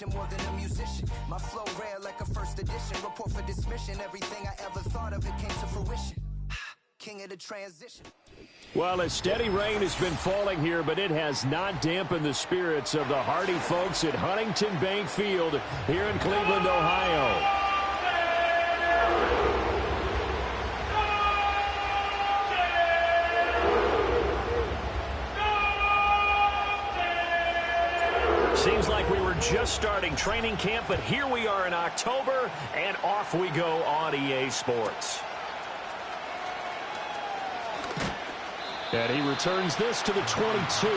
mission more than a musician. My flow rare like a first edition. Report for dismission. Everything I ever thought of, it came to fruition. King of the transition. Well, a steady rain has been falling here, but it has not dampened the spirits of the hardy folks at Huntington Bank Field here in Cleveland, Ohio. Seems like we were just starting training camp, but here we are in October, and off we go on EA Sports. And he returns this to the 22.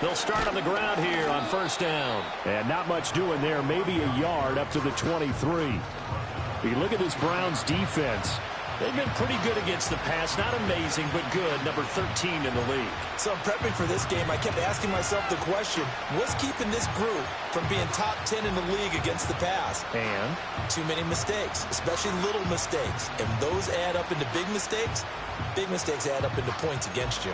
They'll start on the ground here on first down. And not much doing there. Maybe a yard up to the 23. You look at this Browns defense. They've been pretty good against the pass. Not amazing, but good. Number 13 in the league. So prepping for this game, I kept asking myself the question, what's keeping this group from being top 10 in the league against the pass? And? Too many mistakes, especially little mistakes. And those add up into big mistakes. Big mistakes add up into points against you.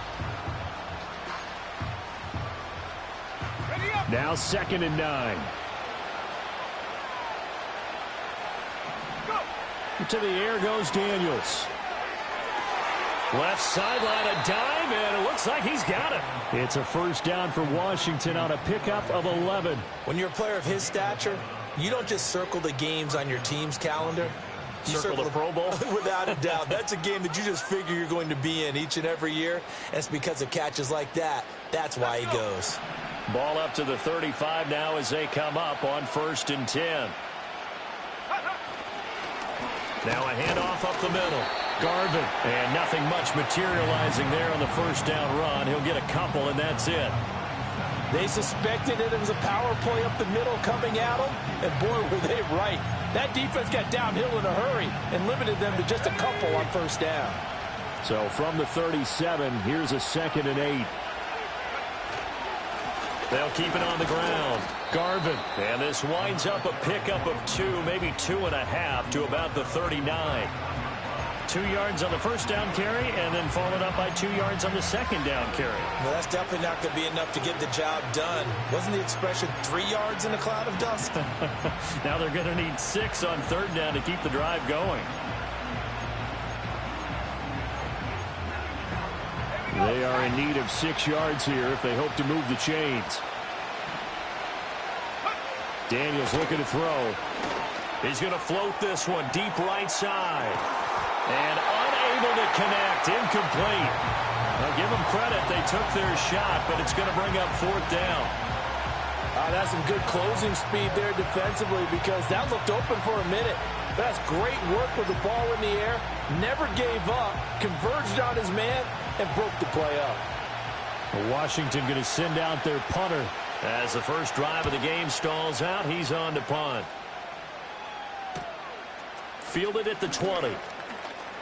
Now 2nd and 9. Go. To the air goes Daniels. Left sideline, a dive, and it looks like he's got it. It's a first down for Washington on a pickup of 11. When you're a player of his stature, you don't just circle the games on your team's calendar. You circle the Pro Bowl? Without a doubt. That's a game that you just figure you're going to be in each and every year. And it's because of catches like that. That's why he goes. Ball up to the 35 now as they come up on 1st and 10. Now a handoff up the middle. Garvin. And nothing much materializing there on the first down run. He'll get a couple, and that's it. They suspected it was a power play up the middle coming at them, and boy, were they right. That defense got downhill in a hurry and limited them to just a couple on first down. So from the 37, here's a 2nd and 8. They'll keep it on the ground. Garvin. And this winds up a pickup of 2, maybe 2.5 to about the 39. 2 yards on the first down carry, and then followed up by 2 yards on the second down carry. Well, that's definitely not going to be enough to get the job done. Wasn't the expression 3 yards in a cloud of dust? Now they're going to need 6 on 3rd down to keep the drive going. They are in need of 6 yards here if they hope to move the chains. Daniels looking to throw. He's going to float this one deep right side. And unable to connect. Incomplete. Now give them credit. They took their shot, but it's going to bring up 4th down. That's some good closing speed there defensively because that looked open for a minute. That's great work with the ball in the air. Never gave up. Converged on his man and broke the play up. Washington going to send out their punter. As the first drive of the game stalls out, he's on to punt. Fielded at the 20.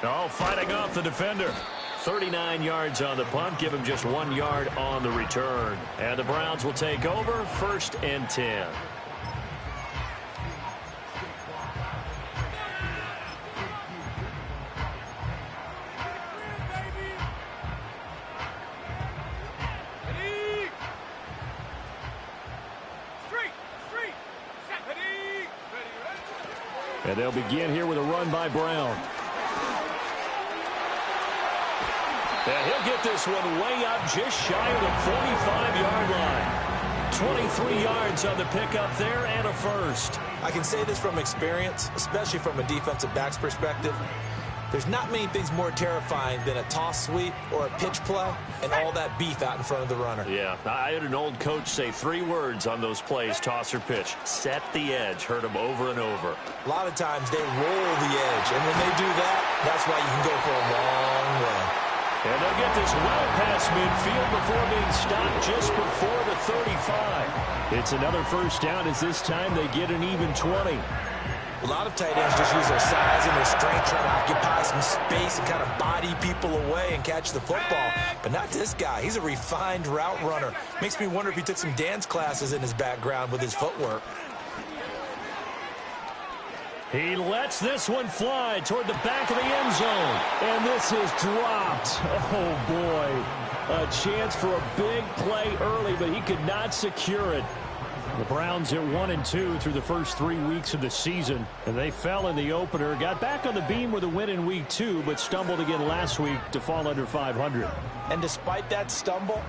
Oh, fighting off the defender. 39 yards on the punt. Give him just 1 yard on the return. And the Browns will take over 1st and 10. And they'll begin here with a run by Brown. And he'll get this one way up just shy of the 45-yard line. 23 yards on the pickup there and a first. I can say this from experience, especially from a defensive back's perspective. There's not many things more terrifying than a toss sweep or a pitch play and all that beef out in front of the runner. Yeah, I had an old coach say 3 words on those plays, toss or pitch. Set the edge. Heard him over and over. A lot of times they roll the edge, and when they do that, that's why you can go for a long way. And they'll get this well past midfield before being stopped just before the 35. It's another first down as this time they get an even 20. A lot of tight ends just use their size and their strength trying to occupy some space and kind of body people away and catch the football. But not this guy. He's a refined route runner. Makes me wonder if he took some dance classes in his background with his footwork. He lets this one fly toward the back of the end zone. And this is dropped. Oh, boy. A chance for a big play early, but he could not secure it. The Browns at 1-2 through the first 3 weeks of the season. And they fell in the opener. Got back on the beam with a win in week 2, but stumbled again last week to fall under 500. And despite that stumble,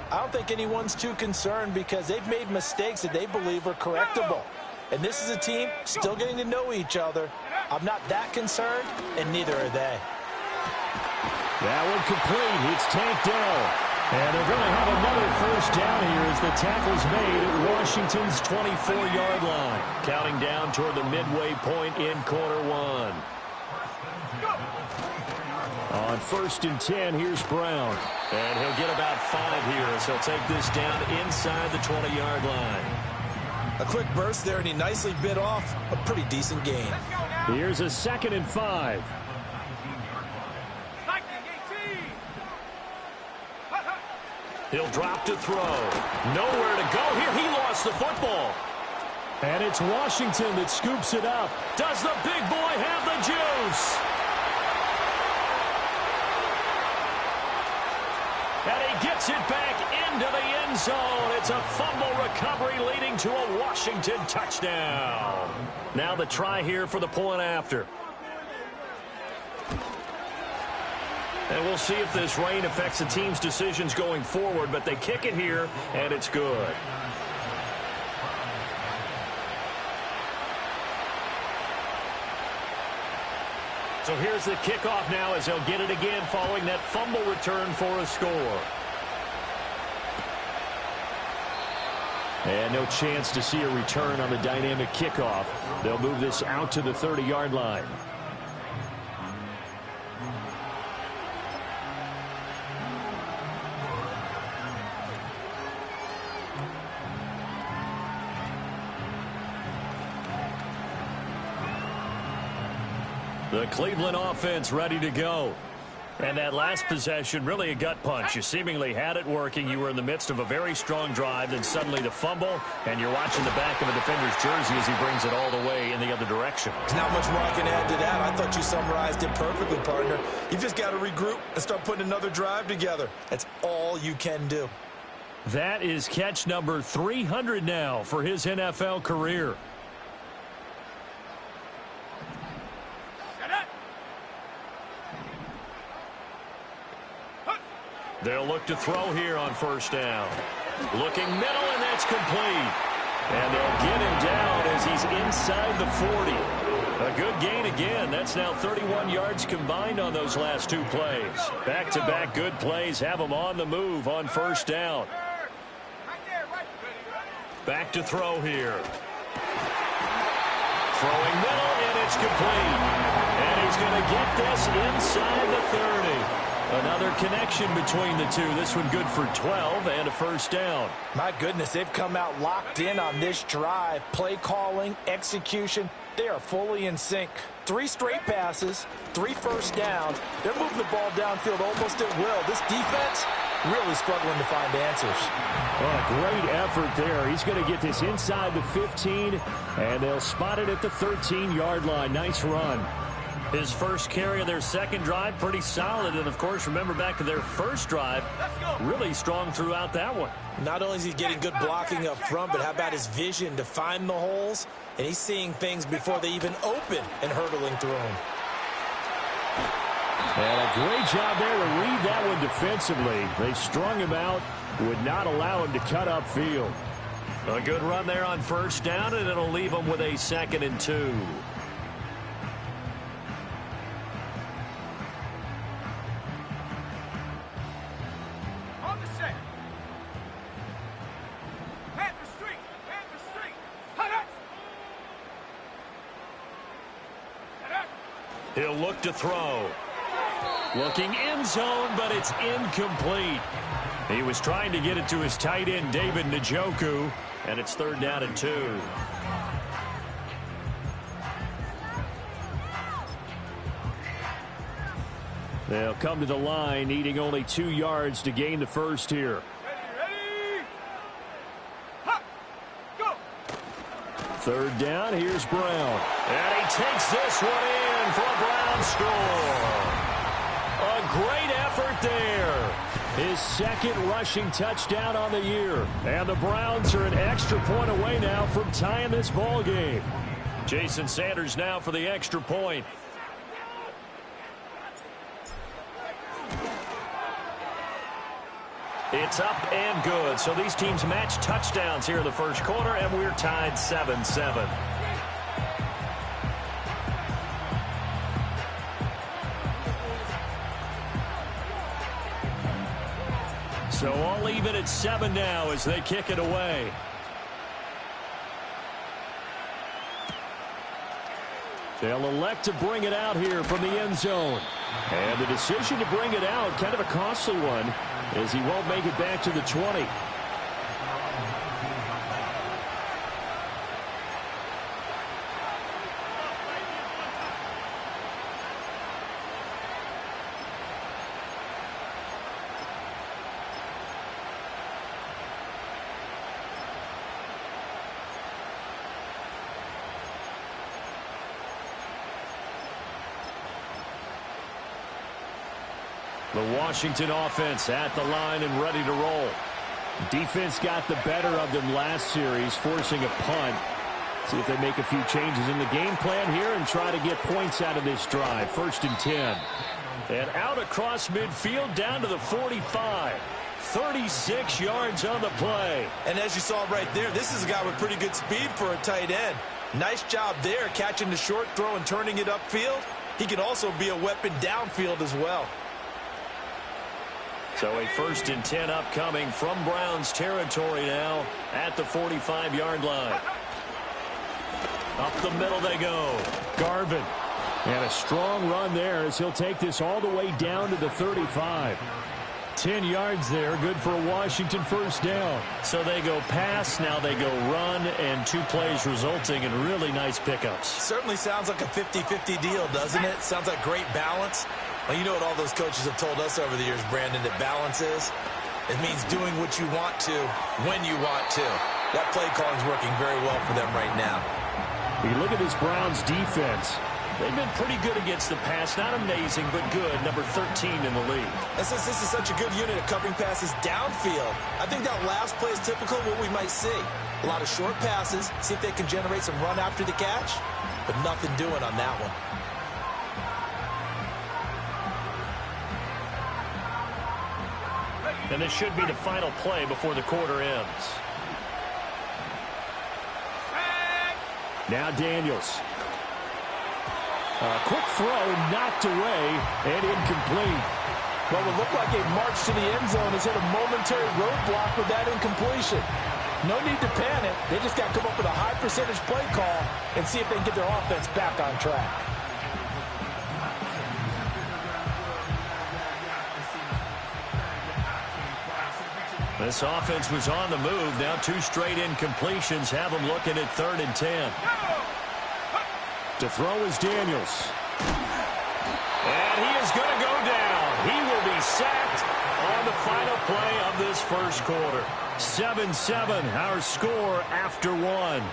I don't think anyone's too concerned because they've made mistakes that they believe are correctable. And this is a team still getting to know each other. I'm not that concerned, and neither are they. That one complete. It's tanked down. And they're going to have another first down here as the tackle's made at Washington's 24-yard line. Counting down toward the midway point in quarter one. On 1st and 10, here's Brown. And he'll get about 5 here as he'll take this down inside the 20-yard line. A quick burst there, and he nicely bit off a pretty decent gain. Here's a 2nd and 5. He'll drop to throw. Nowhere to go here. He lost the football. And it's Washington that scoops it up. Does the big boy have the juice? And he gets it back into the end zone. It's a fumble recovery leading to a Washington touchdown. Now the try here for the point after. And we'll see if this rain affects the team's decisions going forward, but they kick it here, and it's good. So here's the kickoff now as they'll get it again following that fumble return for a score. And no chance to see a return on the dynamic kickoff. They'll move this out to the 30-yard line. The Cleveland offense ready to go. And that last possession, really a gut punch. You seemingly had it working. You were in the midst of a very strong drive, then suddenly the fumble, and you're watching the back of a defender's jersey as he brings it all the way in the other direction. There's not much more I can add to that. I thought you summarized it perfectly, partner. You've just got to regroup and start putting another drive together. That's all you can do. That is catch number 300 now for his NFL career. They'll look to throw here on 1st down. Looking middle, and that's complete. And they'll get him down as he's inside the 40. A good gain again. That's now 31 yards combined on those last 2 plays. Back-to-back good plays have them on the move on 1st down. Back to throw here. Throwing middle, and it's complete. And he's going to get this inside the 30. Another connection between the two. This one good for 12 and a 1st down. My goodness, they've come out locked in on this drive. Play calling, execution, they are fully in sync. 3 straight passes, 3 first downs. They're moving the ball downfield almost at will. This defense really struggling to find answers. Well, a great effort there. He's going to get this inside the 15, and they'll spot it at the 13-yard line. Nice run. His first carry of their second drive, pretty solid. And, of course, remember back to their first drive, really strong throughout that one. Not only is he getting good blocking up front, but how about his vision to find the holes? And he's seeing things before they even open and hurdling through them. And a great job there to read that one defensively. They strung him out, would not allow him to cut upfield. A good run there on 1st down, and it'll leave him with a 2nd and 2. He'll look to throw. Looking end zone, but it's incomplete. He was trying to get it to his tight end, David Njoku, and it's 3rd down and 2. They'll come to the line, needing only 2 yards to gain the first here. Ready? Ha! Go! 3rd down, here's Brown. And he takes this one in for a Brown score. A great effort there. His 2nd rushing touchdown on the year. And the Browns are an extra point away now from tying this ball game. Jason Sanders now for the extra point. It's up and good. So these teams match touchdowns here in the first quarter, and we're tied 7-7. So all even at 7 now as they kick it away. They'll elect to bring it out here from the end zone. And the decision to bring it out, kind of a costly one, as he won't make it back to the 20. The Washington offense at the line and ready to roll. Defense got the better of them last series, forcing a punt. See if they make a few changes in the game plan here and try to get points out of this drive. 1st and 10. And out across midfield down to the 45. 36 yards on the play. And as you saw right there, this is a guy with pretty good speed for a tight end. Nice job there, catching the short throw and turning it upfield. He can also be a weapon downfield as well. So a 1st and 10 upcoming from Browns territory now at the 45-yard line. Up the middle they go. Garvin. And a strong run there as he'll take this all the way down to the 35. 10 yards there, good for a Washington 1st down. So they go pass, now they go run, and 2 plays resulting in really nice pickups. Certainly sounds like a 50-50 deal, doesn't it? Sounds like great balance. Well, you know what all those coaches have told us over the years, Brandon, that balance is? It means doing what you want to, when you want to. That play calling is working very well for them right now. You look at this Browns defense. They've been pretty good against the pass. Not amazing, but good. Number 13 in the league. And since this is such a good unit of covering passes downfield, I think that last play is typical of what we might see. A lot of short passes, see if they can generate some run after the catch, but nothing doing on that one. And this should be the final play before the quarter ends. Now Daniels. A quick throw knocked away and incomplete. What would look like a march to the end zone has hit a momentary roadblock with that incompletion. No need to panic. They just got to come up with a high percentage play call and see if they can get their offense back on track. This offense was on the move. Now 2 straight incompletions have them looking at 3rd and 10. To throw is Daniels. And he is going to go down. He will be sacked on the final play of this first quarter. 7-7, our score after 1.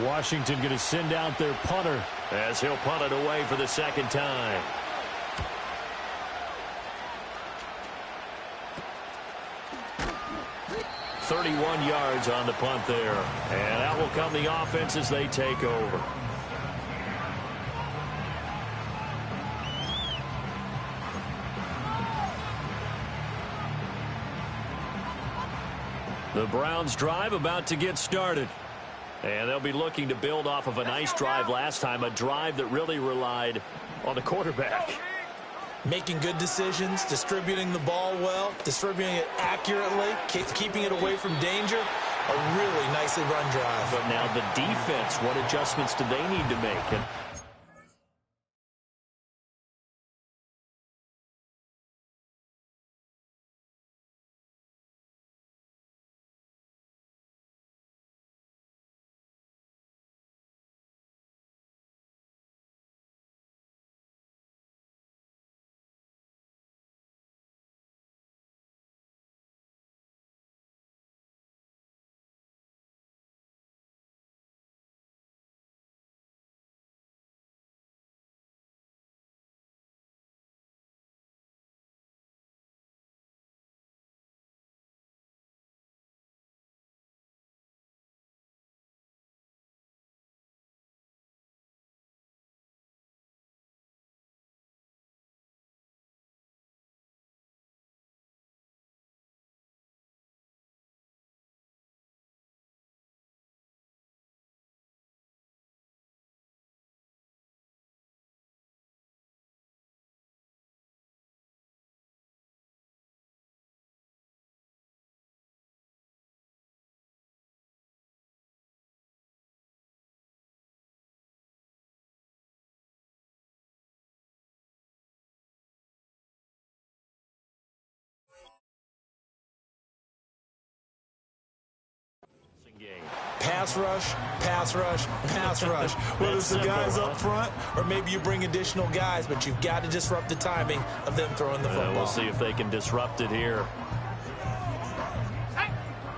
Washington going to send out their punter as he'll punt it away for the 2nd time. .31 yards on the punt there. And out will come the offense as they take over. The Browns drive about to get started. And they'll be looking to build off of a nice drive last time, a drive that really relied on the quarterback. Making good decisions, distributing the ball well, distributing it accurately, keeping it away from danger. A really nicely run drive. But now the defense, what adjustments do they need to make? And Pass rush, pass rush, pass rush. Whether it's the guys up front or maybe you bring additional guys, but you've got to disrupt the timing of them throwing the football. We'll see if they can disrupt it here.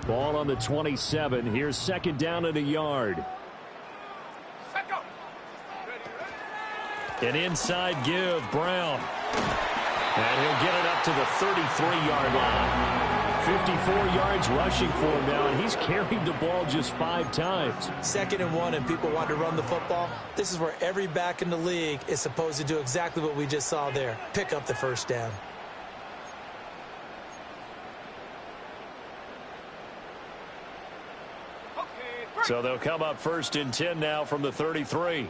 Ball on the 27. Here's second down at a yard. An inside give, Brown. And he'll get it up to the 33-yard line. 54 yards rushing for him now, and he's carried the ball just 5 times. 2nd and 1, and people want to run the football. This is where every back in the league is supposed to do exactly what we just saw there. Pick up the first down. So they'll come up 1st and 10 now from the 33.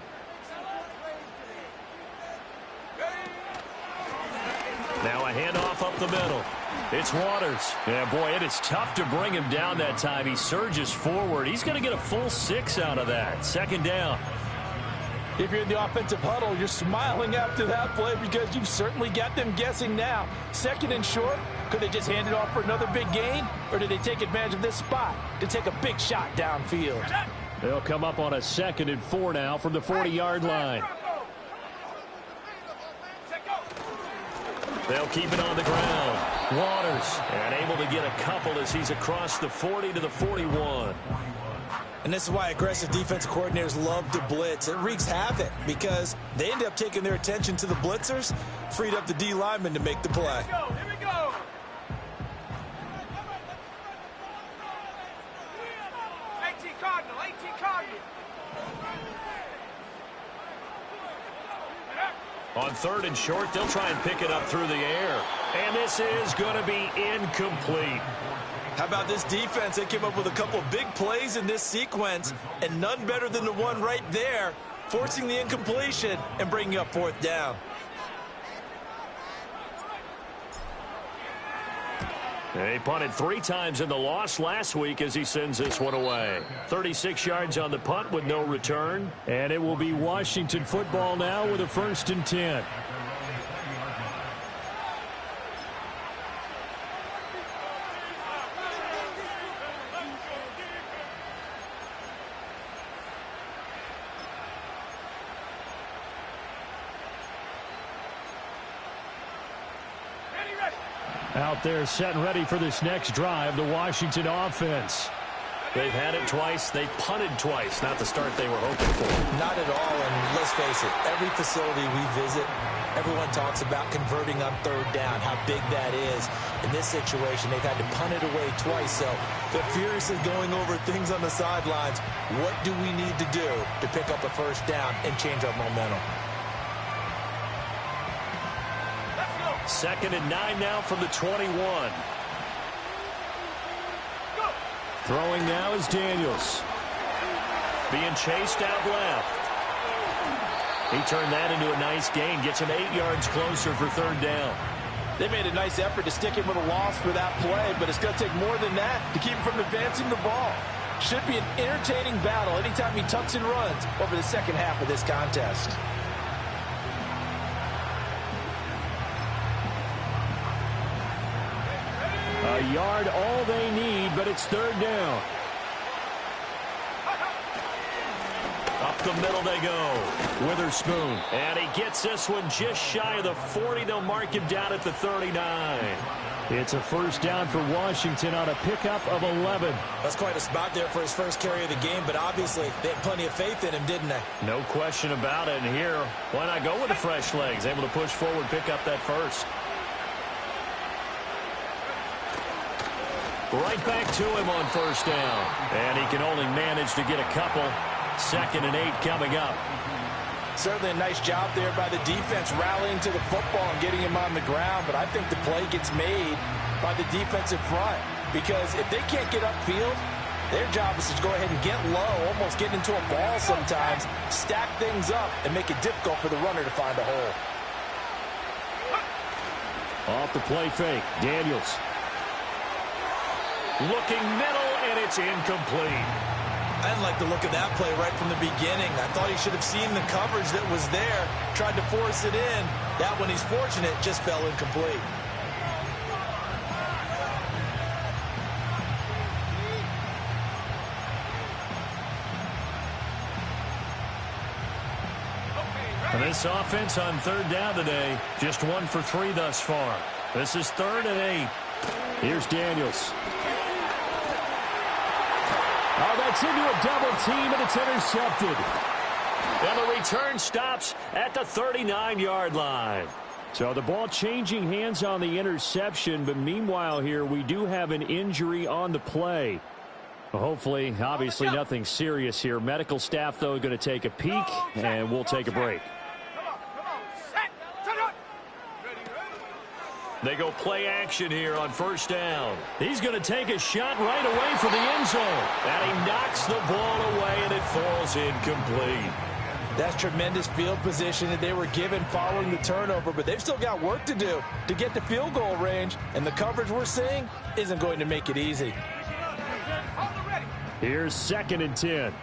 Now a handoff up the middle. It's Waters. Yeah, boy, it is tough to bring him down that time. He surges forward. He's going to get a full 6 out of that. 2nd down. If you're in the offensive huddle, you're smiling after that play because you've certainly got them guessing now. 2nd and short, could they just hand it off for another big gain? Or did they take advantage of this spot to take a big shot downfield? They'll come up on a 2nd and 4 now from the 40-yard line. They'll keep it on the ground. Waters, and able to get a couple as he's across the 40 to the 41. And this is why aggressive defensive coordinators love to blitz. It wreaks havoc because they end up taking their attention to the blitzers, freed up the D lineman to make the play. Here we go. 18 Cardinal, 18 Cardinal. On 3rd and short, they'll try and pick it up through the air. And this is going to be incomplete. How about this defense? They came up with a couple of big plays in this sequence, and none better than the one right there, forcing the incompletion and bringing up 4th down. He punted 3 times in the loss last week as he sends this one away. 36 yards on the punt with no return. And it will be Washington football now with a 1st and 10. Out there set and ready for this next drive, the Washington offense. They've had it twice. They've punted twice. Not the start they were hoping for. Not at all, and let's face it, every facility we visit, everyone talks about converting on 3rd down, how big that is. In this situation, they've had to punt it away twice, so they're furiously going over things on the sidelines. What do we need to do to pick up a 1st down and change our momentum? 2nd and 9 now from the 21. Throwing now is Daniels. Being chased out left. He turned that into a nice gain, gets him 8 yards closer for third down. They made a nice effort to stick him with a loss for that play, but it's going to take more than that to keep him from advancing the ball. Should be an entertaining battle anytime he tucks and runs over the second half of this contest. A yard all they need, but it's third down. Up the middle they go. Witherspoon. And he gets this one just shy of the 40. They'll mark him down at the 39. It's a first down for Washington on a pickup of 11. That's quite a spot there for his first carry of the game, but obviously they had plenty of faith in him, didn't they? No question about it. And here, why not go with the fresh legs? Able to push forward, pick up that first. Right back to him on first down. And he can only manage to get a couple. 2nd and 8 coming up. Certainly a nice job there by the defense rallying to the football and getting him on the ground, but I think the play gets made by the defensive front because if they can't get upfield, their job is to go ahead and get low, almost get into a ball sometimes, stack things up, and make it difficult for the runner to find a hole. Off the play fake, Daniels. Looking middle, and it's incomplete. I didn't like the look of that play right from the beginning. I thought he should have seen the coverage that was there, tried to force it in. That one, he's fortunate, just fell incomplete. And this offense on third down today, just 1 for 3 thus far. This is 3rd and 8. Here's Daniels. Oh, that's into a double team, and it's intercepted. And the return stops at the 39-yard line. So the ball changing hands on the interception, but meanwhile here we do have an injury on the play. Hopefully, obviously nothing serious here. Medical staff, though, going to take a peek, and we'll take a break. They go play action here on first down. He's going to take a shot right away for the end zone. And he knocks the ball away, and it falls incomplete. That's tremendous field position that they were given following the turnover, but they've still got work to do to get to field goal range, and the coverage we're seeing isn't going to make it easy. Here's 2nd and 10.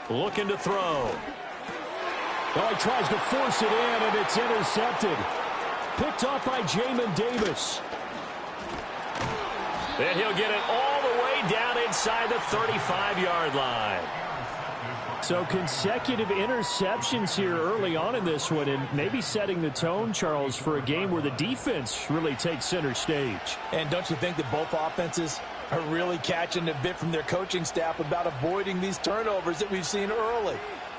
Looking to throw. Well, he tries to force it in, and it's intercepted. Picked off by Jamin Davis. And he'll get it all the way down inside the 35-yard line. So consecutive interceptions here early on in this one, and maybe setting the tone, Charles, for a game where the defense really takes center stage. And don't you think that both offenses are really catching a bit from their coaching staff about avoiding these turnovers that we've seen early?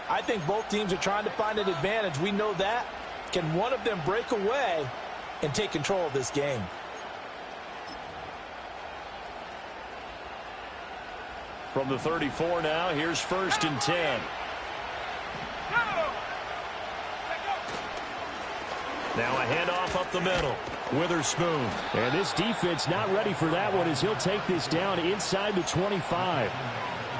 I think both teams are trying to find an advantage. We know that. Can one of them break away and take control of this game? From the 34 now, here's 1st and 10. Now a handoff up the middle. Witherspoon. And this defense not ready for that one as he'll take this down inside the 25.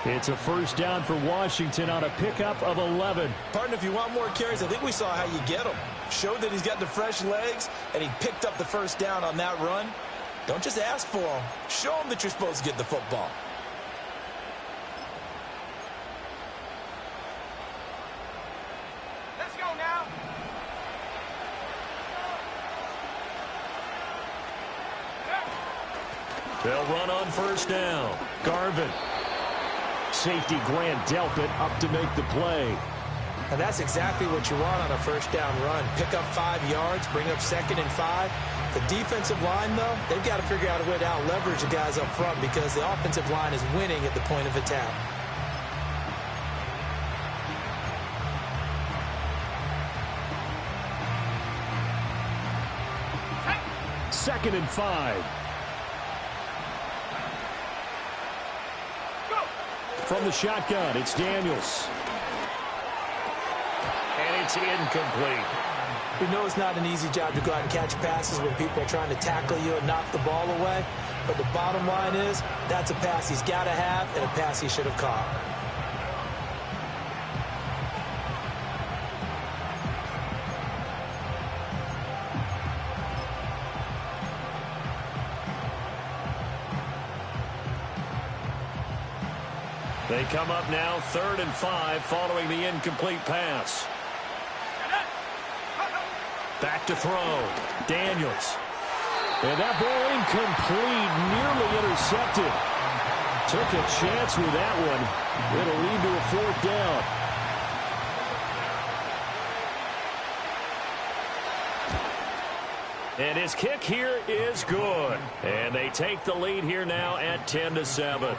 It's a first down for Washington on a pickup of 11. Partner, if you want more carries, I think we saw how you get them. Showed that he's got the fresh legs, and he picked up the first down on that run. Don't just ask for them. Show them that you're supposed to get the football. Let's go now. They'll run on first down. Garvin. Safety Grant Delpit up to make the play. And that's exactly what you want on a first down run. Pick up 5 yards, bring up 2nd and 5. The defensive line, though, they've got to figure out a way to out-leverage the guys up front because the offensive line is winning at the point of attack. Second and 5. From the shotgun, it's Daniels. And it's incomplete. We know it's not an easy job to go out and catch passes when people are trying to tackle you and knock the ball away. but the bottom line is that's a pass he's got to have and a pass he should have caught. They come up now 3rd and 5 following the incomplete pass. Back to throw. Daniels. And that ball incomplete, nearly intercepted. Took a chance with that one. It'll lead to a 4th down. And his kick here is good. And they take the lead here now at 10-7.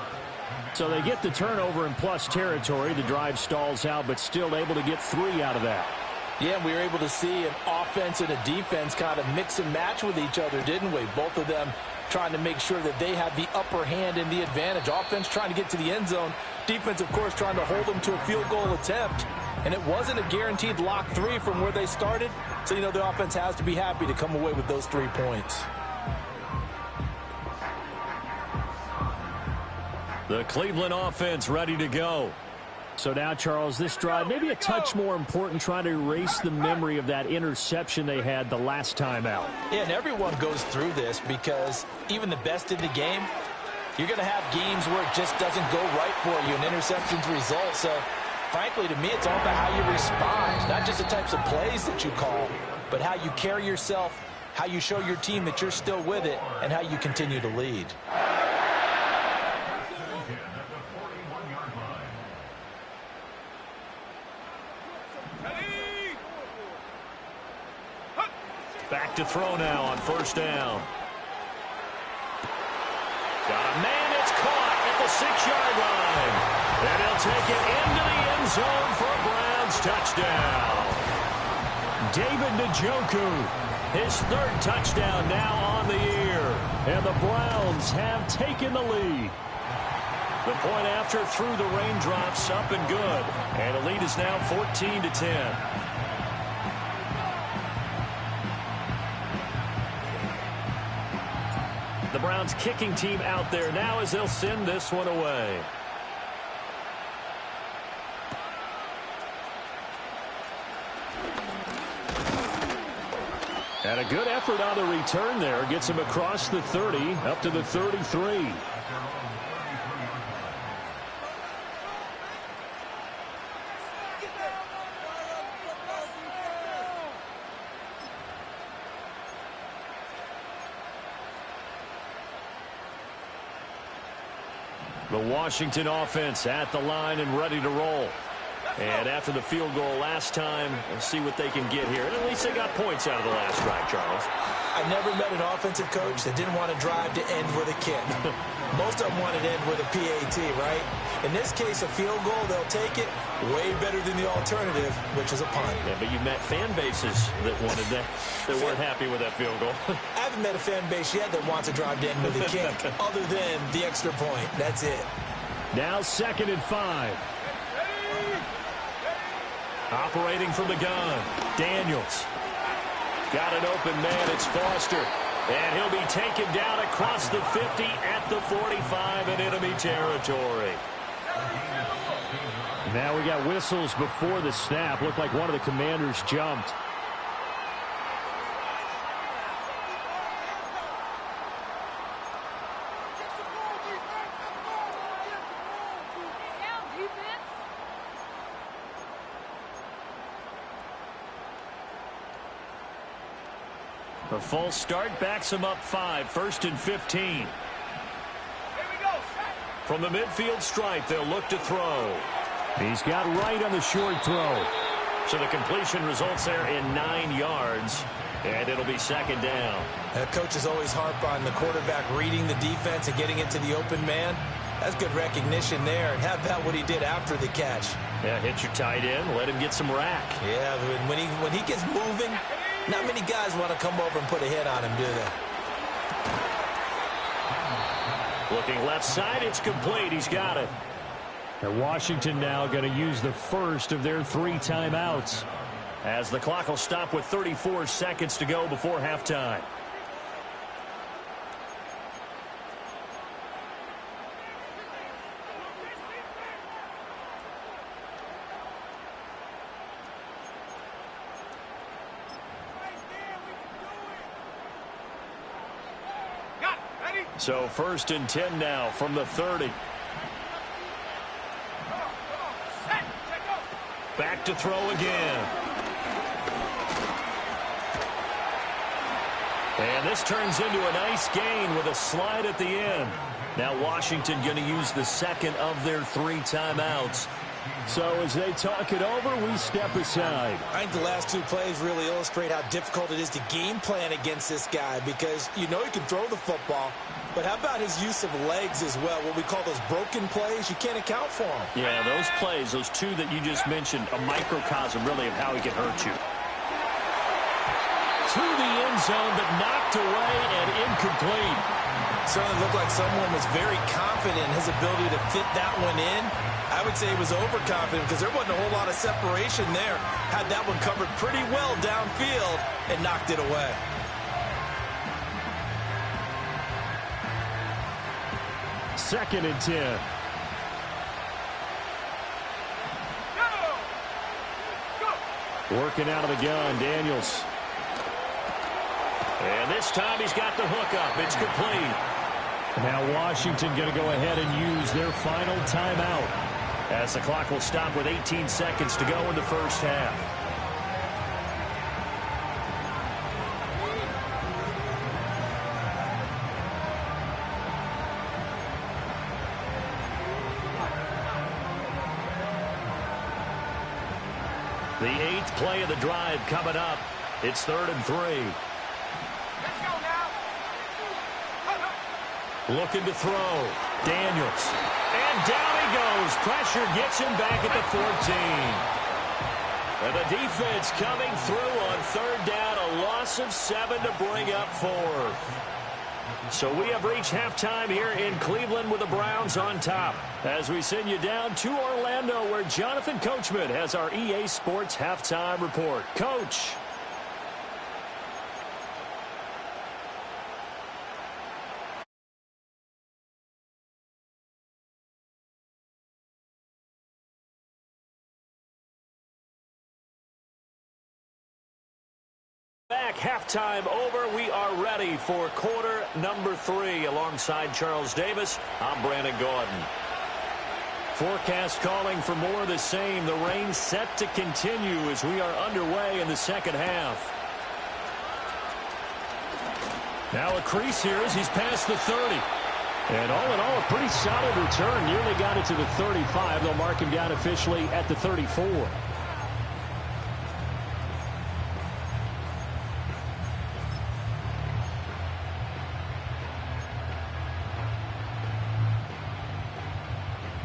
So they get the turnover in plus territory. The drive stalls out, but still able to get 3 out of that. Yeah, we were able to see an offense and a defense kind of mix and match with each other, didn't we? Both of them trying to make sure that they have the upper hand and the advantage. Offense trying to get to the end zone. Defense, of course, trying to hold them to a field goal attempt. And it wasn't a guaranteed lock 3 from where they started. So, the offense has to be happy to come away with those 3 points. The Cleveland offense ready to go. So now, Charles, this drive maybe a touch more important, trying to erase the memory of that interception they had the last time out. Yeah, and everyone goes through this because even the best in the game, you're going to have games where it just doesn't go right for you, and interceptions result. So, frankly, to me, it's all about how you respond, not just the types of plays that you call, but how you carry yourself, how you show your team that you're still with it, and how you continue to lead. Back to throw now on 1st down. Got a man, it's caught at the 6-yard line. And he'll take it into the end zone for a Browns touchdown. David Njoku, his 3rd touchdown now on the year. And the Browns have taken the lead. The point after through the raindrops, up and good. And the lead is now 14-10. The Browns kicking team out there now as they'll send this one away. And a good effort on the return there. Gets him across the 30, up to the 33. The Washington offense at the line and ready to roll. And after the field goal last time, we'll see what they can get here. And at least they got points out of the last drive, Charles. I never met an offensive coach that didn't want to drive to end with a kick. Most of them wanted to end with a PAT, right? In this case, a field goal, they'll take it. Way better than the alternative, which is a punt. Yeah, but you met fan bases that wanted that, that weren't happy with that field goal. I haven't met a fan base yet that wants to drive to end with a kick, other than the extra point. That's it. Now 2nd and 5. Operating from the gun, Daniels. Got an open man, it's Foster. And he'll be taken down across the 50 at the 45 in enemy territory. Now we got whistles before the snap. Looked like one of the commanders jumped. The false start backs him up 5, 1st and 15. From the midfield stripe, they'll look to throw. He's got right on the short throw. So the completion results there in 9 yards, and it'll be 2nd down. Coaches always harp on the quarterback reading the defense and getting it to the open man. That's good recognition there, and how about what he did after the catch? Yeah, hit your tight end, let him get some rack. Yeah, when he gets moving, not many guys want to come over and put a hit on him, do they? Looking left side, it's complete. He's got it. And Washington now going to use the first of their 3 timeouts, as the clock will stop with 34 seconds to go before halftime. So 1st and 10 now from the 30. Back to throw again. And this turns into a nice gain with a slide at the end. Now Washington going to use the second of their 3 timeouts. So as they talk it over, we step aside. I think the last 2 plays really illustrate how difficult it is to game plan against this guy, because you know he can throw the football, but how about his use of legs as well? What we call those broken plays, you can't account for them. Yeah, those plays, those 2 that you just mentioned, a microcosm really of how he can hurt you. To the end zone, but knocked away and incomplete. Certainly looked like someone was very confident in his ability to fit that one in. I would say he was overconfident because there wasn't a whole lot of separation there. Had that one covered pretty well downfield and knocked it away. Second and 10. Working out of the gun, Daniels. And this time he's got the hook up. It's complete. Now Washington going to go ahead and use their final timeout, as the clock will stop with 18 seconds to go in the first half. The 8th play of the drive coming up. It's 3rd and 3. Let's go now. Looking to throw. Daniels. And down he goes. Pressure gets him back at the 14. And the defense coming through on 3rd down. A loss of 7 to bring up 4th. So we have reached halftime here in Cleveland with the Browns on top, as we send you down to Orlando, where Jonathan Coachman has our EA Sports halftime report. Coach. Back, halftime over. We are ready for quarter number 3. Alongside Charles Davis, I'm Brandon Gaudin. Forecast calling for more of the same. The rain set to continue as we are underway in the second half. Now a crease here as he's past the 30. And all in all, a pretty solid return. Nearly got it to the 35. They'll mark him down officially at the 34.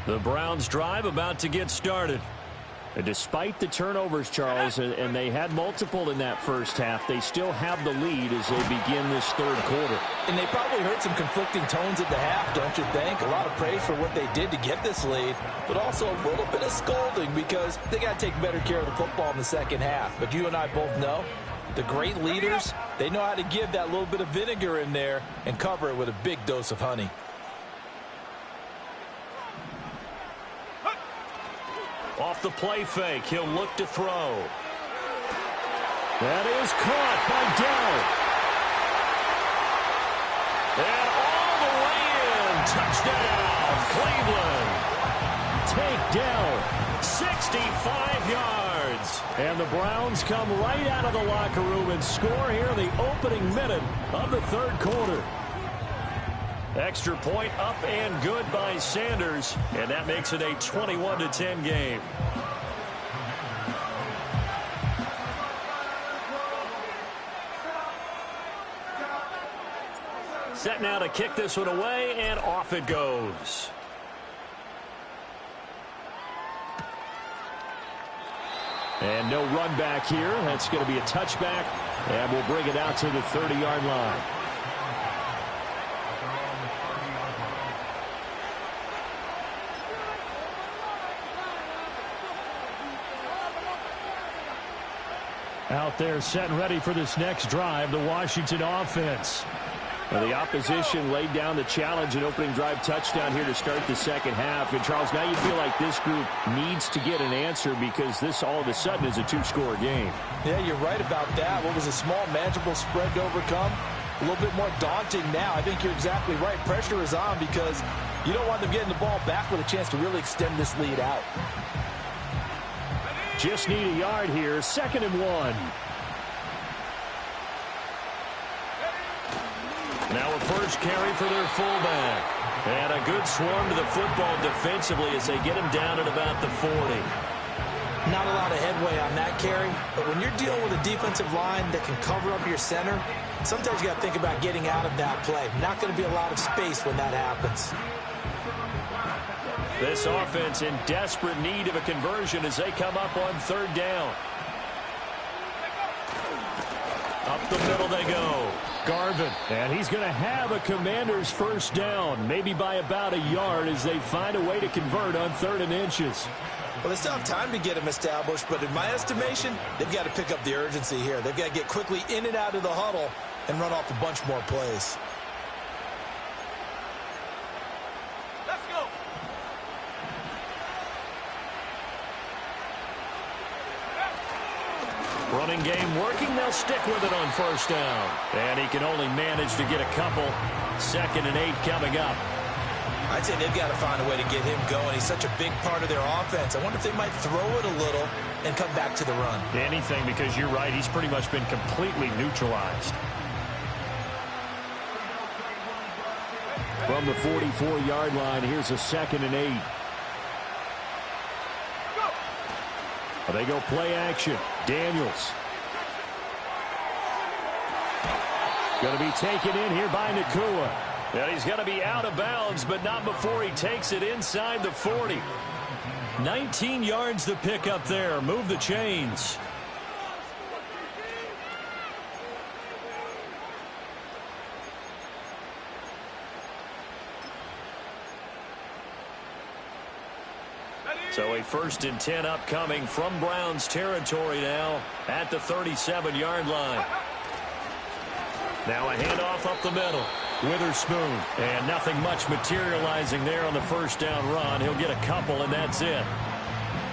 The Browns drive about to get started. And despite the turnovers, Charles, and they had multiple in that first half, they still have the lead as they begin this 3rd quarter. And they probably heard some conflicting tones at the half, don't you think? A lot of praise for what they did to get this lead, but also a little bit of scolding because they got to take better care of the football in the second half. But you and I both know the great leaders, they know how to give that little bit of vinegar in there and cover it with a big dose of honey. Off the play fake, he'll look to throw. That is caught by Dell. And all the way in. Touchdown, Cleveland. Take Dell. 65 yards. And the Browns come right out of the locker room and score here in the opening minute of the 3rd quarter. Extra point up and good by Sanders, and that makes it a 21-10 game. Set now to kick this one away, and off it goes. And no run back here. That's going to be a touchback, and we'll bring it out to the 30-yard line. Out there set and ready for this next drive, the Washington offense. Now the opposition laid down the challenge and opening drive touchdown here to start the second half. And, Charles, now you feel like this group needs to get an answer because this all of a sudden is a 2-score game. Yeah, you're right about that. What was a small, manageable spread to overcome a little bit more daunting now. I think you're exactly right. Pressure is on because you don't want them getting the ball back with a chance to really extend this lead out. Just need a yard here. 2nd and 1. Now a first carry for their fullback. And a good swarm to the football defensively as they get him down at about the 40. Not a lot of headway on that carry, but when you're dealing with a defensive line that can cover up your center, sometimes you got to think about getting out of that play. Not going to be a lot of space when that happens. This offense in desperate need of a conversion as they come up on 3rd down. Up the middle they go. Garvin, and he's going to have a Commander's first down, maybe by about a yard as they find a way to convert on 3rd and inches. Well, they still have time to get him established, but in my estimation, they've got to pick up the urgency here. They've got to get quickly in and out of the huddle and run off a bunch more plays. Let's go. Running game working. They'll stick with it on 1st down. And he can only manage to get a couple. 2nd and 8 coming up. I'd say they've got to find a way to get him going. He's such a big part of their offense. I wonder if they might throw it a little and come back to the run. Anything, because you're right. He's pretty much been completely neutralized. From the 44-yard line, here's a 2nd and 8. They go play action. Daniels. Going to be taken in here by Nakua. And he's going to be out of bounds, but not before he takes it inside the 40. 19 yards to pick up there. Move the chains. So a 1st and 10 upcoming from Browns territory now at the 37-yard line. Now a handoff up the middle. Witherspoon. And nothing much materializing there on the 1st down run. He'll get a couple, and that's it.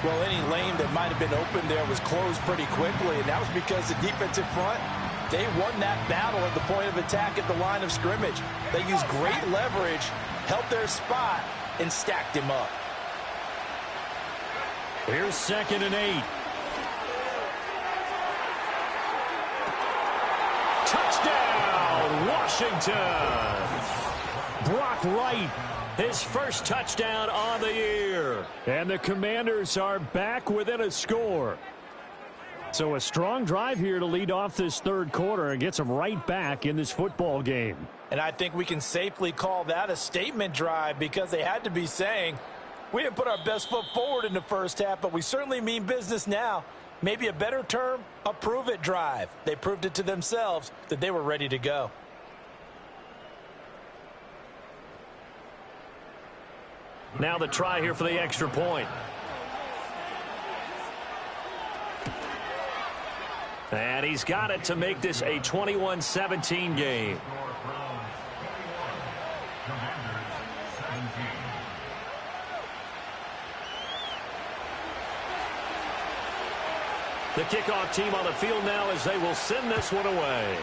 Well, any lane that might have been open there was closed pretty quickly, and that was because the defensive front, they won that battle at the point of attack at the line of scrimmage. They used great leverage, held their spot, and stacked him up. Here's 2nd and 8. Touchdown, Washington. Brock Wright, his first touchdown on the year. And the Commanders are back within a score. So a strong drive here to lead off this 3rd quarter and gets them right back in this football game. And I think we can safely call that a statement drive because they had to be saying, we didn't put our best foot forward in the 1st half, but we certainly mean business now. Maybe a better term, a prove-it drive. They proved it to themselves that they were ready to go. Now the try here for the extra point. And he's got it to make this a 21-17 game. The kickoff team on the field now as they will send this one away.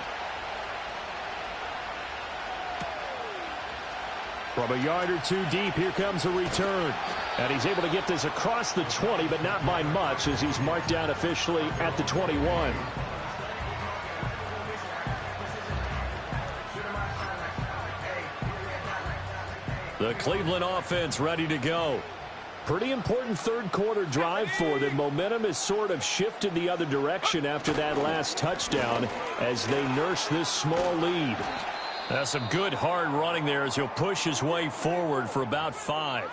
From a yard or two deep, here comes a return. And he's able to get this across the 20, but not by much as he's marked down officially at the 21. The Cleveland offense ready to go. Pretty important 3rd quarter drive for them. Momentum has sort of shifted the other direction after that last touchdown as they nurse this small lead. That's some good hard running there as he'll push his way forward for about 5.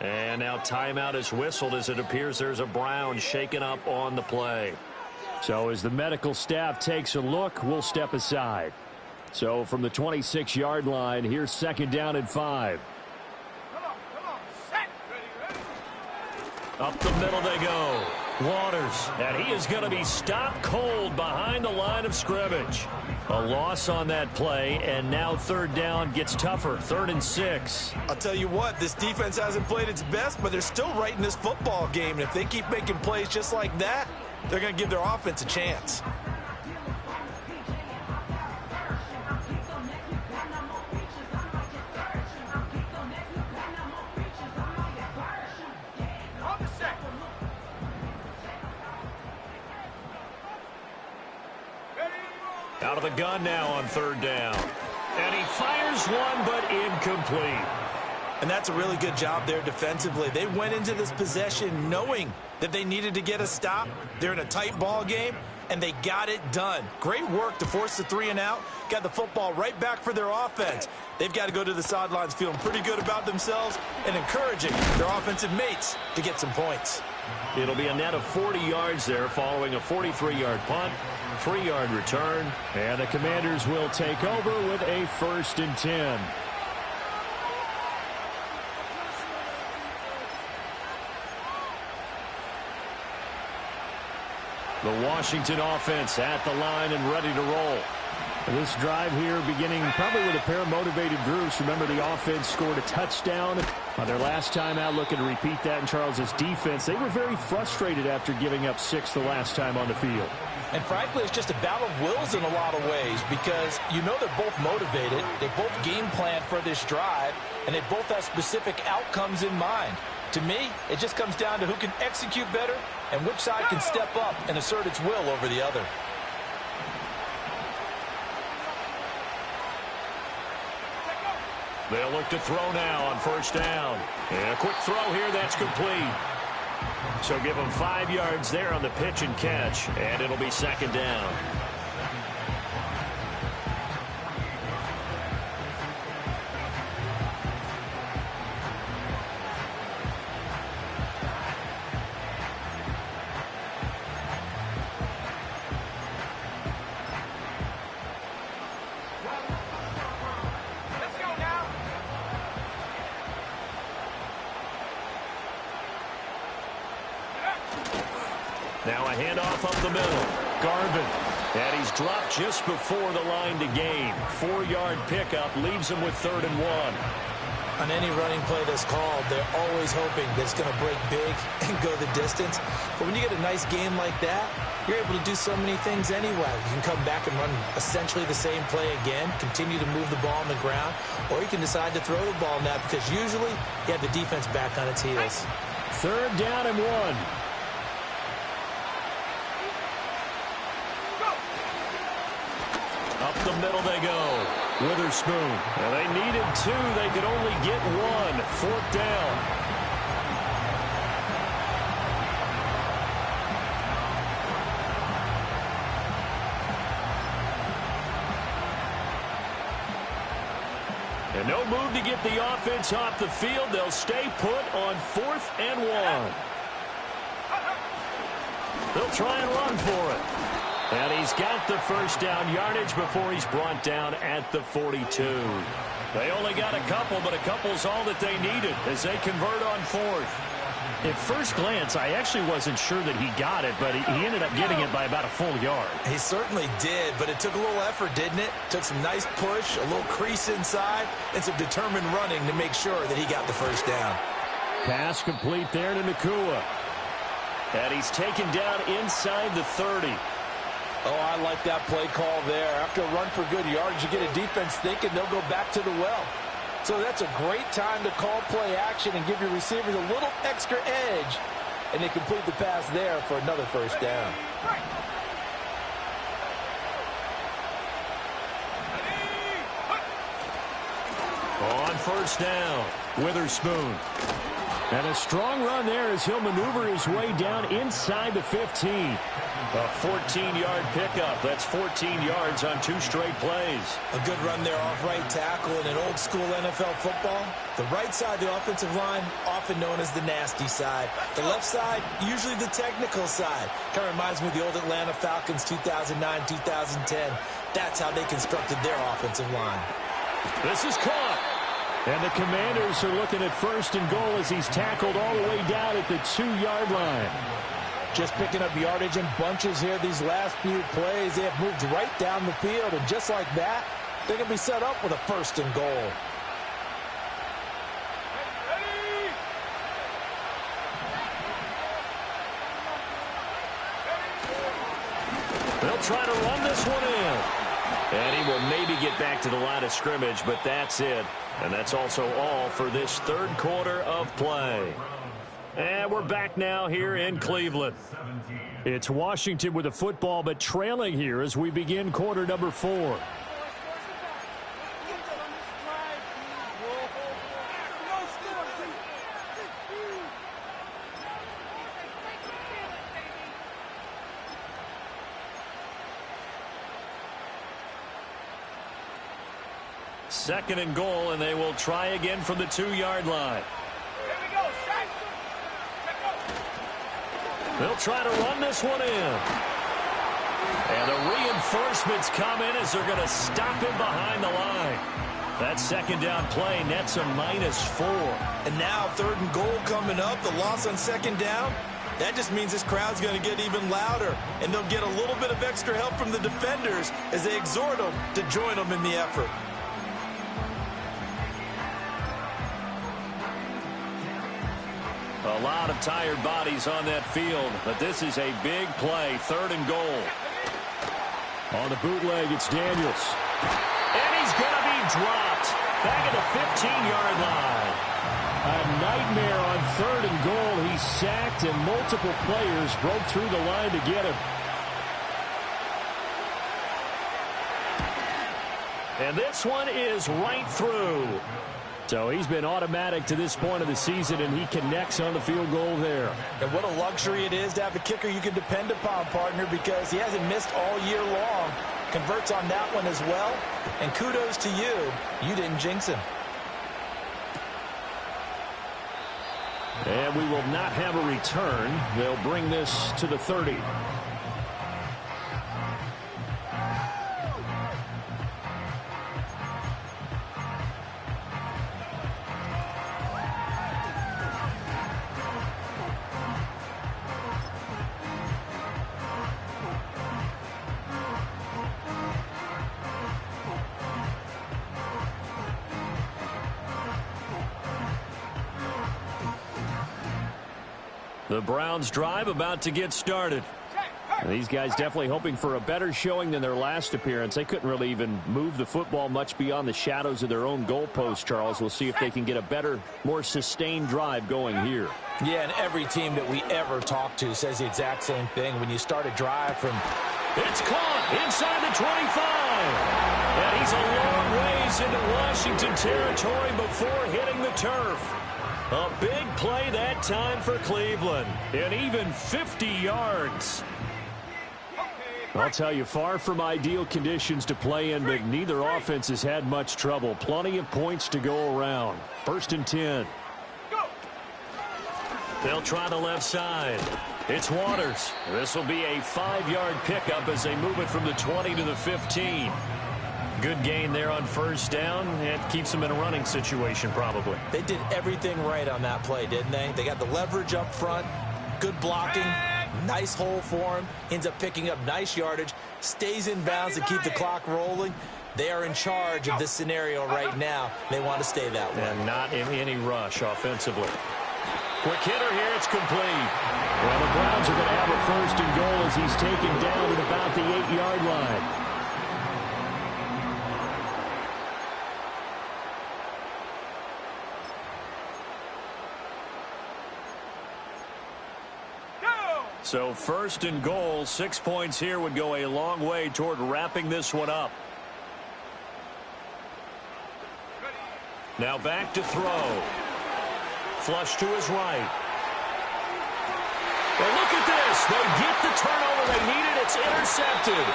And now timeout is whistled as it appears there's a Brown shaken up on the play. So as the medical staff takes a look, we'll step aside. So from the 26-yard line, here's 2nd down and 5. Up the middle they go. Waters, and he is going to be stopped cold behind the line of scrimmage. A loss on that play, and now 3rd down gets tougher. 3rd and 6. I'll tell you what, this defense hasn't played its best, but they're still right in this football game. And if they keep making plays just like that, they're going to give their offense a chance. Out of the gun now on third down. And he fires one, but incomplete. And that's a really good job there defensively. They went into this possession knowing that they needed to get a stop. They're in a tight ball game, and they got it done. Great work to force the 3 and out. Got the football right back for their offense. They've got to go to the sidelines feeling pretty good about themselves and encouraging their offensive mates to get some points. It'll be a net of 40 yards there following a 43-yard punt, 3-yard return, and the Commanders will take over with a 1st and 10. The Washington offense at the line and ready to roll. This drive here beginning probably with a pair of motivated groups. Remember, the offense scored a touchdown on their last time out, looking to repeat that in Charles' defense. They were very frustrated after giving up 6 the last time on the field. And frankly, it's just a battle of wills in a lot of ways because you know they're both motivated. They both game plan for this drive, and they both have specific outcomes in mind. To me, it just comes down to who can execute better and which side can step up and assert its will over the other. They'll look to throw now on 1st down. And a quick throw here, that's complete. So give them 5 yards there on the pitch and catch, and it'll be 2nd down. Now a handoff up the middle. Garvin. And he's dropped just before the line to gain. 4-yard pickup leaves him with 3rd and 1. On any running play that's called, they're always hoping that it's going to break big and go the distance. But when you get a nice game like that, you're able to do so many things anyway. You can come back and run essentially the same play again, continue to move the ball on the ground, or you can decide to throw the ball now because usually you have the defense back on its heels. 3rd down and 1. Up the middle they go. Witherspoon. And they needed 2. They could only get 1. 4th down. And no move to get the offense off the field. They'll stay put on 4th and 1. They'll try and run for it. And he's got the 1st down yardage before he's brought down at the 42. They only got a couple, but a couple's all that they needed as they convert on 4th. At first glance, I actually wasn't sure that he got it, but he ended up getting it by about a full yard. He certainly did, but it took a little effort, didn't it? Took some nice push, a little crease inside, and some determined running to make sure that he got the 1st down. Pass complete there to Nakua. And he's taken down inside the 30. Oh, I like that play call there. After a run for good yardage, you get a defense thinking they'll go back to the well. So that's a great time to call play action and give your receivers a little extra edge. And they complete the pass there for another 1st down. On 1st down, Witherspoon. And a strong run there as he'll maneuver his way down inside the 15. A 14-yard pickup. That's 14 yards on 2 straight plays. A good run there off right tackle in an old-school NFL football. The right side of the offensive line, often known as the nasty side. The left side, usually the technical side. Kind of reminds me of the old Atlanta Falcons 2009-2010. That's how they constructed their offensive line. This is caught. And the Commanders are looking at 1st and goal as he's tackled all the way down at the 2-yard line. Just picking up yardage in bunches here these last few plays. They have moved right down the field, and just like that, they're going to be set up with a 1st and goal. They'll try to run this one in. And he will maybe get back to the line of scrimmage, but that's it. And that's also all for this 3rd quarter of play. And we're back now here in Cleveland. It's Washington with the football, but trailing here as we begin quarter number 4. Second and goal, and they will try again from the 2-yard line. They'll try to run this one in. And the reinforcements come in as they're going to stop him behind the line. That second down play nets a -4. And now third and goal coming up. The loss on second down. That just means this crowd's going to get even louder. And they'll get a little bit of extra help from the defenders as they exhort them to join them in the effort. A lot of tired bodies on that field, but this is a big play. Third and goal. On the bootleg, it's Daniels. And he's going to be dropped. Back at the 15-yard line. A nightmare on third and goal. He's sacked, and multiple players broke through the line to get him. And this one is right through. So he's been automatic to this point of the season, and he connects on the field goal there. And what a luxury it is to have a kicker you can depend upon, partner, because he hasn't missed all year long. Converts on that one as well. And kudos to you. You didn't jinx him. And we will not have a return. They'll bring this to the 30. The Browns drive about to get started. These guys definitely hoping for a better showing than their last appearance. They couldn't really even move the football much beyond the shadows of their own goalpost, Charles. We'll see if they can get a better, more sustained drive going here. Yeah, and every team that we ever talk to says the exact same thing. When you start a drive from... It's caught inside the 25. And he's a long ways into Washington territory before hitting the turf. A big play that time for Cleveland. And even 50 yards. I'll tell you, far from ideal conditions to play in, but neither offense has had much trouble. Plenty of points to go around. First and 10. They'll try the left side. It's Waters. This will be a 5-yard pickup as they move it from the 20 to the 15. Good gain there on first down. It keeps them in a running situation probably. They did everything right on that play, didn't they? They got the leverage up front, good blocking, nice hole for him, ends up picking up nice yardage, stays in bounds to keep the clock rolling. They are in charge of this scenario right now. They want to stay that way. And not in any rush offensively. Quick hitter here, it's complete. Well, the Browns are going to have a first and goal as he's taken down at about the 8-yard line. So first and goal, 6 points here would go a long way toward wrapping this one up. Now back to throw. Flush to his right. Well, look at this. They get the turnover they needed. It's intercepted.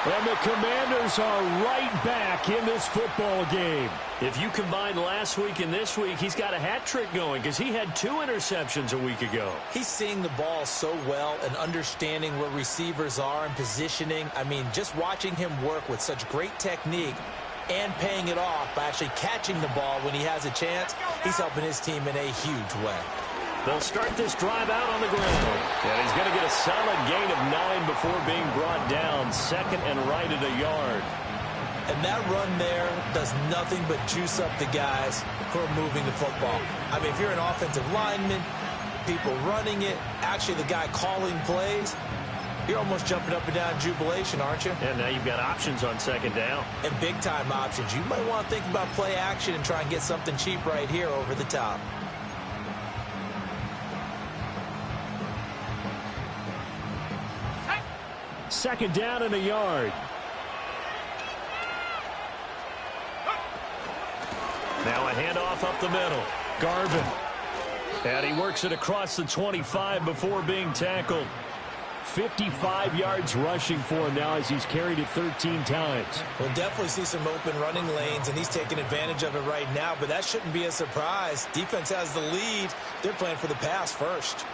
And the Commanders are right back in this football game. If you combine last week and this week, he's got a hat trick going because he had 2 interceptions a week ago. He's seeing the ball so well and understanding where receivers are and positioning. I mean, just watching him work with such great technique and paying it off by actually catching the ball when he has a chance, he's helping his team in a huge way. They'll start this drive out on the ground. And he's going to get a solid gain of 9 before being brought down. Second and right at a yard. And that run there does nothing but juice up the guys who are moving the football. I mean, if you're an offensive lineman, people running it, actually the guy calling plays, you're almost jumping up and down jubilation, aren't you? And now you've got options on second down. And big-time options. You might want to think about play action and try and get something cheap right here over the top. Second down and a yard. Now a handoff up the middle. Garvin. And he works it across the 25 before being tackled. 55 yards rushing for him now as he's carried it 13 times. We'll definitely see some open running lanes, and he's taking advantage of it right now, but that shouldn't be a surprise. Defense has the lead. They're playing for the pass first.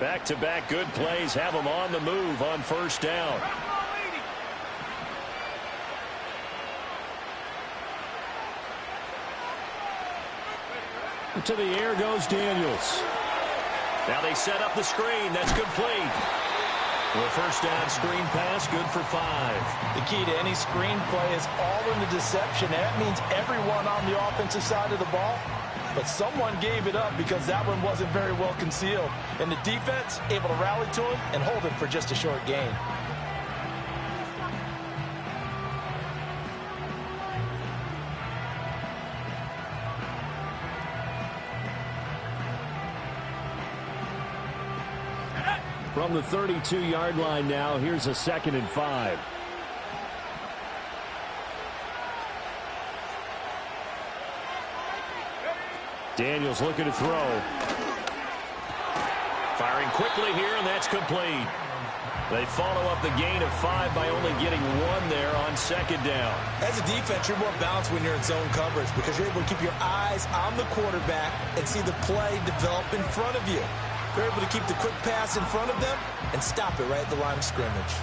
Back-to-back good plays have him on the move on first down. To the air goes Daniels. Now they set up the screen. That's complete. Well, first down screen pass, good for 5. The key to any screen play is all in the deception. That means everyone on the offensive side of the ball. But someone gave it up because that one wasn't very well concealed. And the defense able to rally to him and hold him for just a short gain. From the 32-yard line now, here's a 2nd and 5. Daniels looking to throw. Firing quickly here, and that's complete. They follow up the gain of 5 by only getting 1 there on 2nd down. As a defense, you're more balanced when you're in zone coverage because you're able to keep your eyes on the quarterback and see the play develop in front of you. They're able to keep the quick pass in front of them and stop it right at the line of scrimmage.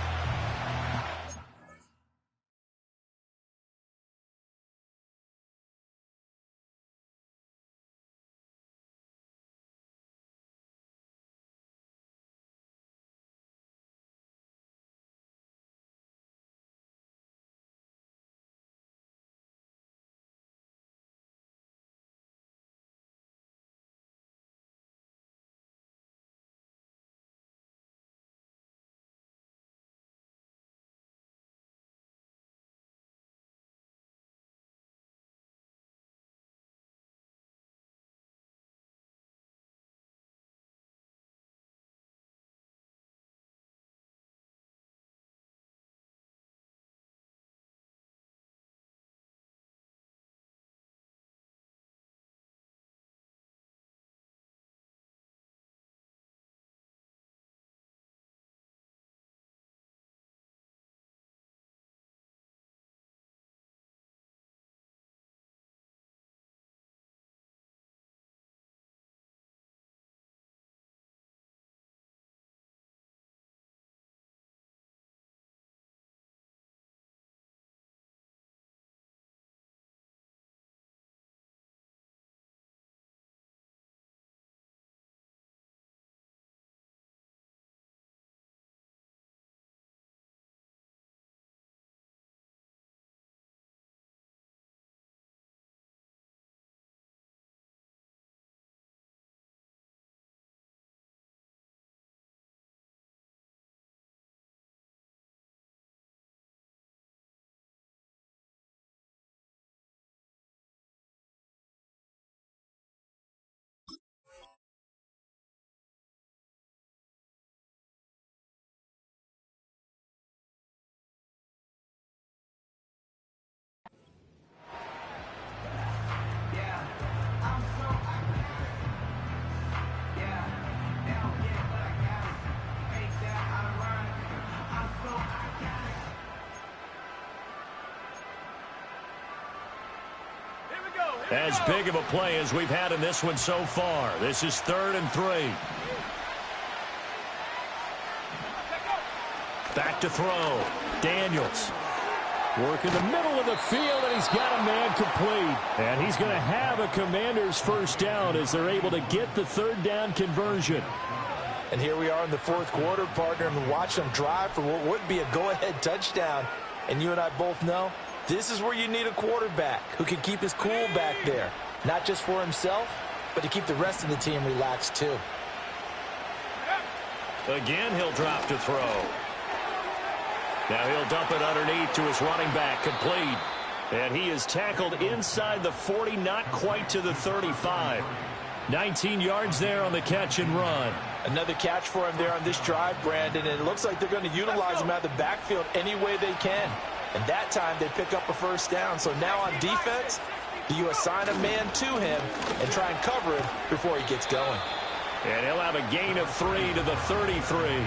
As big of a play as we've had in this one so far. This is 3rd and 3. Back to throw. Daniels. Work in the middle of the field, and he's got a man complete. And he's going to have a Commanders first down as they're able to get the 3rd down conversion. And here we are in the 4th quarter, partner, and watch them drive for what would be a go-ahead touchdown. And you and I both know this is where you need a quarterback who can keep his cool back there. Not just for himself, but to keep the rest of the team relaxed too. Again, he'll drop to throw. Now he'll dump it underneath to his running back, complete. And he is tackled inside the 40, not quite to the 35. 19 yards there on the catch and run. Another catch for him there on this drive, Brandon, and it looks like they're going to utilize him out of the backfield any way they can. And that time they pick up a first down. So now on defense, do you assign a man to him and try and cover him before he gets going? And he'll have a gain of 3 to the 33.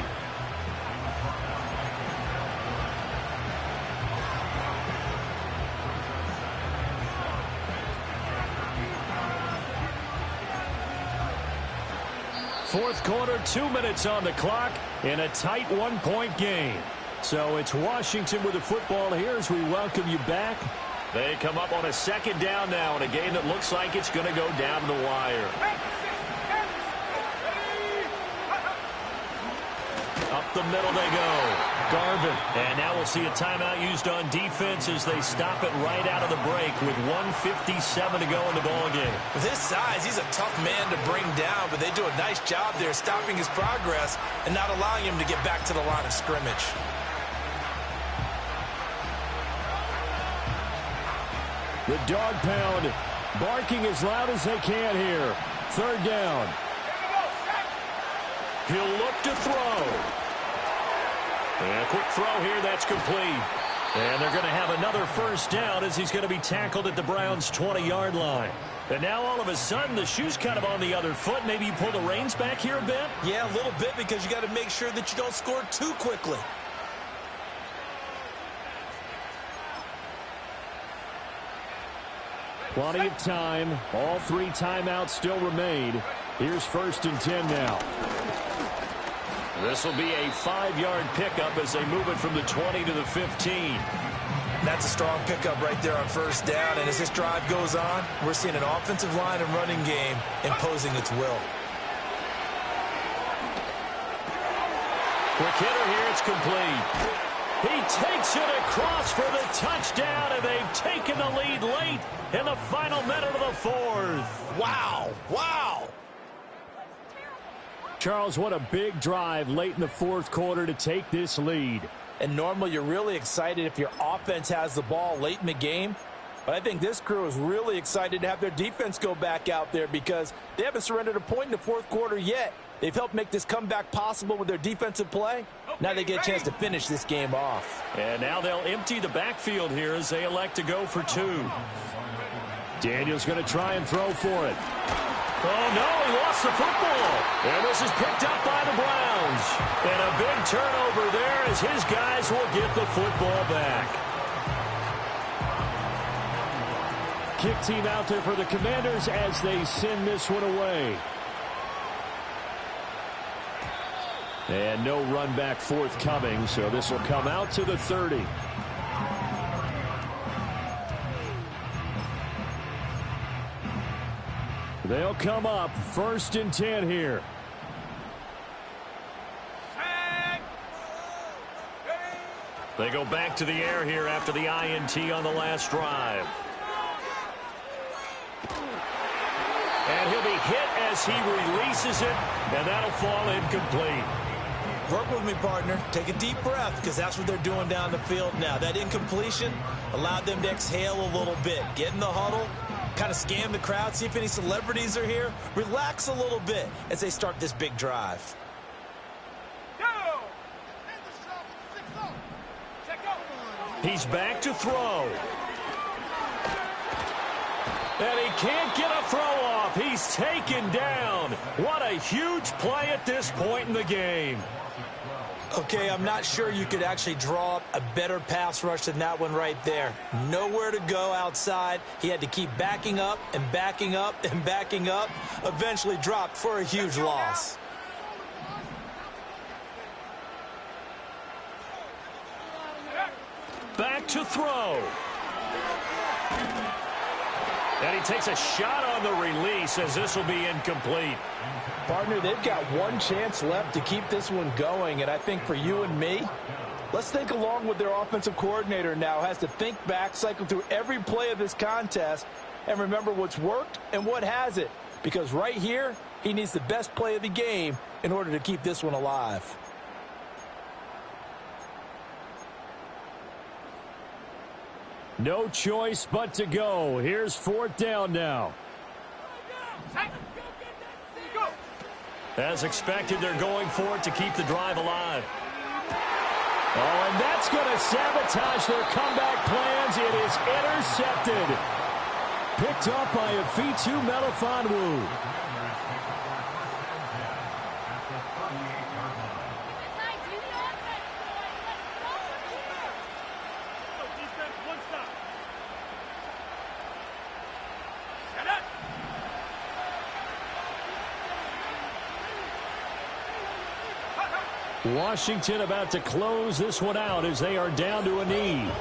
Fourth quarter, 2 minutes on the clock in a tight one-point game. So it's Washington with the football here as we welcome you back. They come up on a second down now in a game that looks like it's going to go down the wire. Up the middle they go. Garvin. And now we'll see a timeout used on defense as they stop it right out of the break with 1:57 to go in the ballgame. With his size, he's a tough man to bring down, but they do a nice job there stopping his progress and not allowing him to get back to the line of scrimmage. The dog pound barking as loud as they can here. Third down. He'll look to throw. And a quick throw here, that's complete. And they're going to have another first down as he's going to be tackled at the Browns' 20-yard line. And now all of a sudden the shoe's kind of on the other foot. Maybe you pull the reins back here a bit? Yeah, a little bit because you got to make sure that you don't score too quickly. Plenty of time. All 3 timeouts still remain. Here's 1st and 10 now. This will be a 5-yard pickup as they move it from the 20 to the 15. That's a strong pickup right there on first down. And as this drive goes on, we're seeing an offensive line and running game imposing its will. Quick hitter here. It's complete. He takes it across for the touchdown, and they've taken the lead late in the final minute of the 4th. Wow. Wow. Charles, what a big drive late in the 4th quarter to take this lead. And normally you're really excited if your offense has the ball late in the game. But I think this crew is really excited to have their defense go back out there because they haven't surrendered a point in the 4th quarter yet. They've helped make this comeback possible with their defensive play. Now they get a chance to finish this game off. And now they'll empty the backfield here as they elect to go for 2. Daniel's going to try and throw for it. Oh, no, he lost the football. And this is picked up by the Browns. And a big turnover there as his guys will get the football back. Kick team out there for the Commanders as they send this one away. And no run back forthcoming, so this will come out to the 30. They'll come up 1st and 10 here. They go back to the air here after the INT on the last drive. And he'll be hit as he releases it, and that'll fall incomplete. Work with me, partner. Take a deep breath because that's what they're doing down the field now. That incompletion allowed them to exhale a little bit. Get in the huddle, kind of scan the crowd, see if any celebrities are here. Relax a little bit as they start this big drive. He's back to throw. And he can't get a throw off. He's taken down. What a huge play at this point in the game. Okay, I'm not sure you could actually draw up a better pass rush than that one right there. Nowhere to go outside. He had to keep backing up and backing up and backing up. Eventually dropped for a huge loss. Back to throw. And he takes a shot on the release as this will be incomplete. Partner, they've got one chance left to keep this one going, and I think for you and me, let's think along with their offensive coordinator now. Has to think back, cycle through every play of this contest, and remember what's worked and what hasn't. Because right here, he needs the best play of the game in order to keep this one alive. No choice but to go. Here's 4th down now. As expected, they're going for it to keep the drive alive. Oh, and that's going to sabotage their comeback plans. It is intercepted. Picked up by Afitu Melifonwu. Washington about to close this one out as they are down to a knee.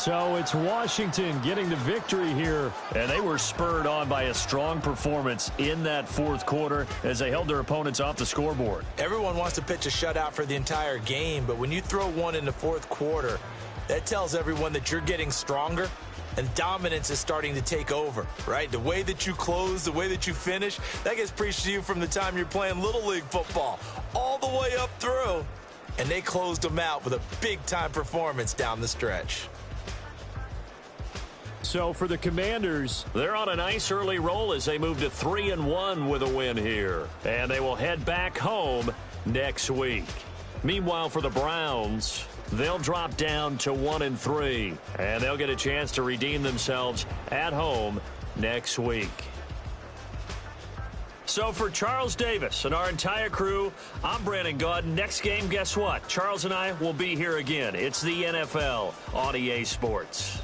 So it's Washington getting the victory here. And they were spurred on by a strong performance in that 4th quarter as they held their opponents off the scoreboard. Everyone wants to pitch a shutout for the entire game, but when you throw one in the 4th quarter, that tells everyone that you're getting stronger and dominance is starting to take over, right? The way that you close, the way that you finish, that gets preached to you from the time you're playing Little League football all the way up through. And they closed them out with a big-time performance down the stretch. So for the Commanders, they're on a nice early roll as they move to 3-1 with a win here. And they will head back home next week. Meanwhile, for the Browns, they'll drop down to 1-3. And they'll get a chance to redeem themselves at home next week. So for Charles Davis and our entire crew, I'm Brandon Gaudin. Next game, guess what? Charles and I will be here again. It's the NFL on EA Sports.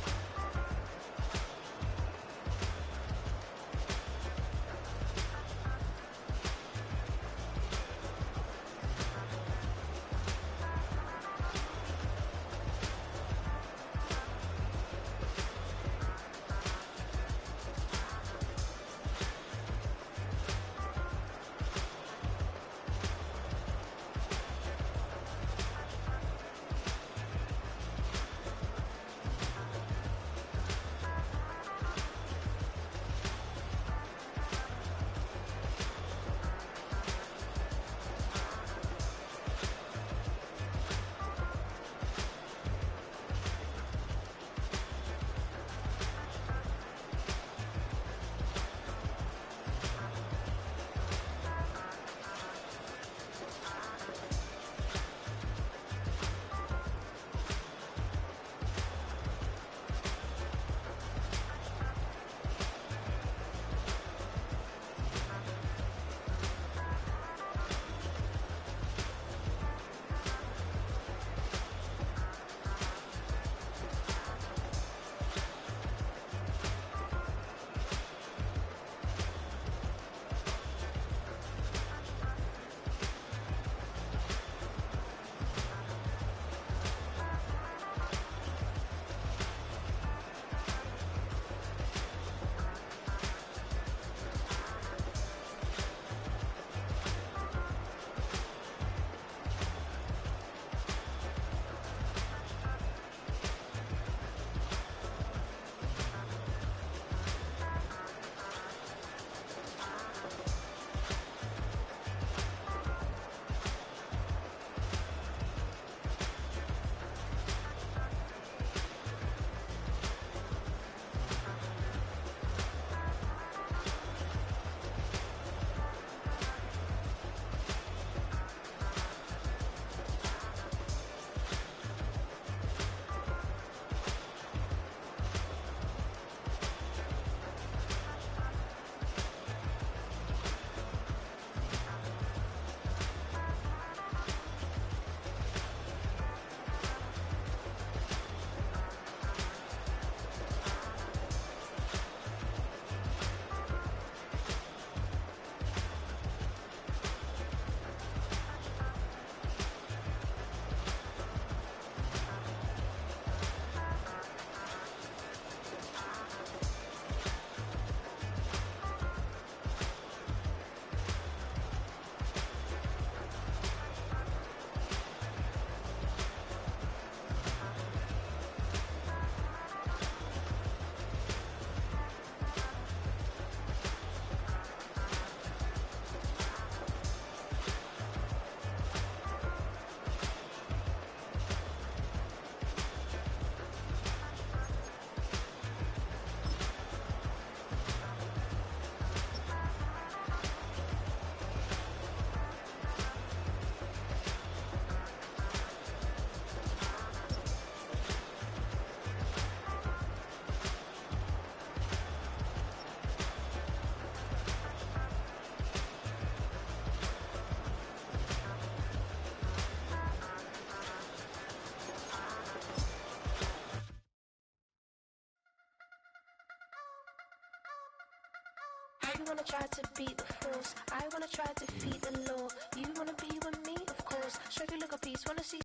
You wanna try to beat the force, I wanna try to defeat the law. You wanna be with me, of course. Strike a look a piece, wanna see